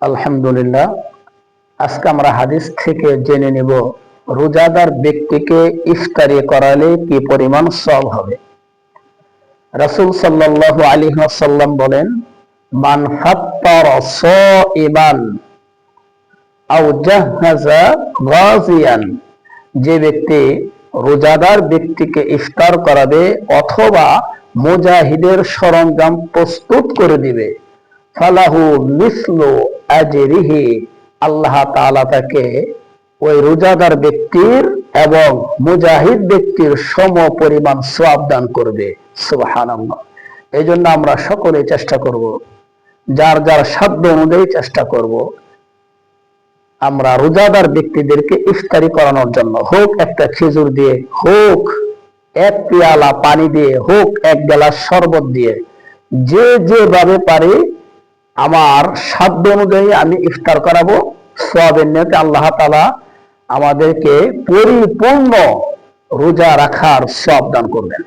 আলহামদুলিল্লাহ, আজকে আমরা হাদিস থেকে জেনে নেব রোজাদার ব্যক্তিকে ইফতারি করালে কি পরিমাণ সওয়াব হবে। রাসূল সাল্লাল্লাহু আলাইহি ওয়াসাল্লাম বলেন, মান ফাত্তারা সাইমান আও জাহাজা গাজিয়ান, যে ব্যক্তি রোজাদার ব্যক্তিকে ইফতার করাবে অথবা মুজাহিদের সরঞ্জাম প্রস্তুত করে দিবে, ফালাহু মিসলু আজরিহি, আল্লাহ তাআলা তাকে ওই রোজাদার ব্যক্তির এবং মুজাহিদ ব্যক্তির সম পরিমাণ সওয়াব দান করবে। সুবহানাল্লাহ। এই জন্য আমরা সকলে চেষ্টা করব, যার যার সাধ্য অনুযায়ী চেষ্টা করব, আমরা রোজাদার ব্যক্তিদেরকে ইফতারি করানোর জন্য, হোক একটা খেজুর দিয়ে, হোক এক পেয়ালা পানি দিয়ে, হোক এক গ্লাস শরবত দিয়ে, যে যেভাবে পারি আমার সাধ্য অনুযায়ী আমি ইফতার করাবো। সওয়াবের নিয়তে আল্লাহ তাআলা আমাদেরকে পরিপূর্ণ রোজা রাখার সওয়াব দান করবেন।